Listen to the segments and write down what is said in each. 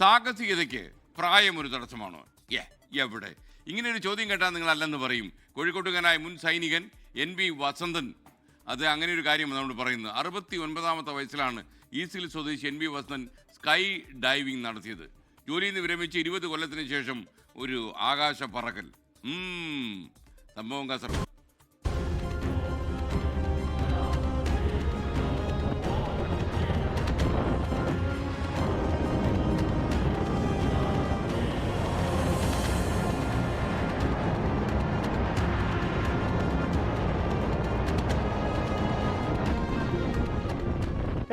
സാഹസികതയ്ക്ക് പ്രായം ഒരു തടസ്സമാണോ? എവിടെ? ഇങ്ങനെ ഒരു ചോദ്യം കേട്ടാൽ നിങ്ങൾ അല്ലെന്ന് പറയും. കോഴിക്കോട്ടുകാരനായ മുൻ സൈനികൻ NB വസന്തൻ അത് അങ്ങനെ ഒരു കാര്യം നമ്മൾ പറയുന്നത്. 69ാമത്തെ വയസ്സിലാണ് ഈസ്റ്റിൽ സ്വദേശി NB വസന്തൻ സ്കൈ ഡൈവിംഗ് നടത്തിയത്. ജോലിയിൽ നിന്ന് വിരമിച്ച് 20 കൊല്ലത്തിന് ശേഷം ഒരു ആകാശ പറക്കൽ. സംഭവം കാസർഗോഡ്.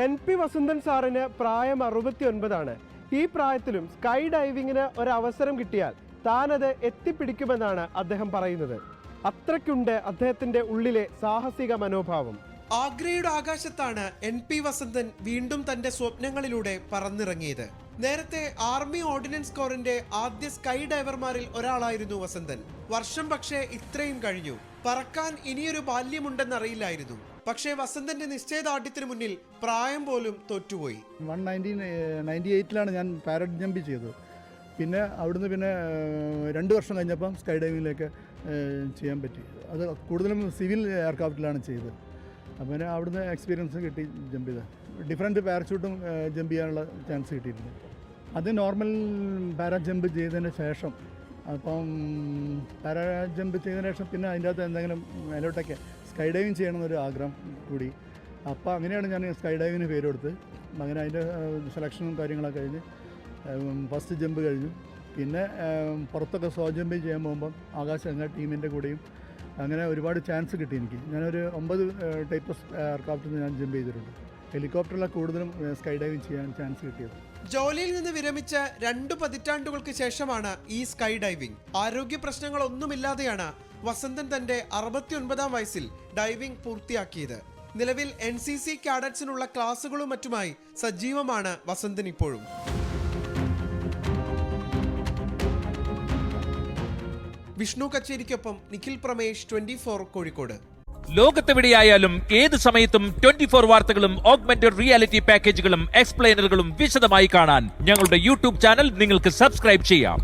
NP വസന്തൻ സാറിന് പ്രായം 69 ഈ പ്രായത്തിലും സ്കൈ ഡൈവിങ്ങിന് ഒരവസരം കിട്ടിയാൽ താനത് എത്തിപ്പിടിക്കുമെന്നാണ് അദ്ദേഹം പറയുന്നത്. അത്രയ്ക്കുണ്ട് അദ്ദേഹത്തിന്റെ ഉള്ളിലെ സാഹസിക മനോഭാവം. ആഗ്രയുടെ ആകാശത്താണ് NP വസന്തൻ വീണ്ടും തന്റെ സ്വപ്നങ്ങളിലൂടെ പറന്നിറങ്ങിയത്. നേരത്തെ ആർമി ഓർഡിനൻസ് കോറിന്റെ ആദ്യ സ്കൈ ഡൈവർമാരിൽ ഒരാളായിരുന്നു വസന്തൻ. വർഷം പക്ഷേ ഇത്രയും കഴിഞ്ഞു. പറക്കാൻ ഇനിയൊരു ബാല്യമുണ്ടെന്നറിയില്ലായിരുന്നു. പക്ഷേ വസന്തന്റെ നിശ്ചയദാർഢ്യത്തിന് മുന്നിൽ പ്രായം പോലും തോറ്റുപോയി. 1998 ഞാൻ പാരഡ് ജമ്പ് ചെയ്തത്. പിന്നെ അവിടുന്ന് 2 വർഷം കഴിഞ്ഞപ്പം സ്കൈ ഡൈവിങ്ങിലേക്ക് ചെയ്യാൻ പറ്റി. അത് കൂടുതലും സിവിൽ എയർക്രാഫ്റ്റിലാണ് ചെയ്തത്. അപ്പോൾ അവിടുന്ന് എക്സ്പീരിയൻസ് കിട്ടി ജമ്പ് ചെയ്ത്. ഡിഫറെൻറ്റ് പാരച്യൂട്ടും ജമ്പ് ചെയ്യാനുള്ള ചാൻസ് കിട്ടിയിട്ടുണ്ട്. അത് നോർമൽ പാരാ ജമ്പ് ചെയ്തതിന് ശേഷം, അപ്പം പാരാ ജമ്പ് ചെയ്തതിന് ശേഷം പിന്നെ അതിൻ്റെ അകത്ത് എന്തെങ്കിലും മേലോട്ടൊക്കെ സ്കൈ ഡൈവിങ് ചെയ്യണമെന്നൊരു ആഗ്രഹം കൂടി. അപ്പോൾ അങ്ങനെയാണ് ഞാൻ സ്കൈ ഡൈവിങ്ങിന് പേര് കൊടുത്ത്. അങ്ങനെ അതിൻ്റെ സെലക്ഷനും കാര്യങ്ങളൊക്കെ കഴിഞ്ഞ് ഫസ്റ്റ് ജമ്പ് കഴിഞ്ഞു. പിന്നെ പുറത്തൊക്കെ സ്ലോ ജമ്പ് ചെയ്യാൻ പോകുമ്പം ആകാശഗംഗ ടീമിൻ്റെ കൂടെയും അങ്ങനെ ഒരുപാട് ചാൻസ് കിട്ടി എനിക്ക്. ഞാനൊരു 9 ടൈപ്പ് ഓഫ് എയർക്രാഫ്റ്റിൽ ഞാൻ ജമ്പ് ചെയ്തിട്ടുണ്ട്. ഹെലികോപ്റ്ററിലാണ് കൂടുതലും സ്കൈ ഡൈവിങ് ചെയ്യാൻ ചാൻസ് കിട്ടിയത്. ജോലിയിൽ നിന്ന് വിരമിച്ച 2 പതിറ്റാണ്ടുകൾക്ക് ശേഷമാണ് ഈ സ്കൈ ഡൈവിംഗ്. ആരോഗ്യ പ്രശ്നങ്ങളൊന്നുമില്ലാതെയാണ് വസന്തൻ തന്റെ 69ാം വയസ്സിൽ ഡൈവിംഗ് പൂർത്തിയാക്കിയത്. നിലവിൽ NCC കാഡറ്റ്സിനുള്ള ക്ലാസുകളും മറ്റുമായി സജീവമാണ് വസന്തൻ ഇപ്പോഴും. വിഷ്ണു കച്ചേരിക്കൊപ്പം നിഖിൽ പ്രമേഷ്, 24 കോഴിക്കോട്. ലോകത്തെവിടെയായാലും ഏത് സമയത്തും 24 വാർത്തകളും ഓഗ്മെന്റഡ് റിയാലിറ്റി പാക്കേജുകളും എക്സ്പ്ലെയിനറുകളും വിശദമായി കാണാൻ ഞങ്ങളുടെ YouTube ചാനൽ നിങ്ങൾക്ക് സബ്സ്ക്രൈബ് ചെയ്യാം.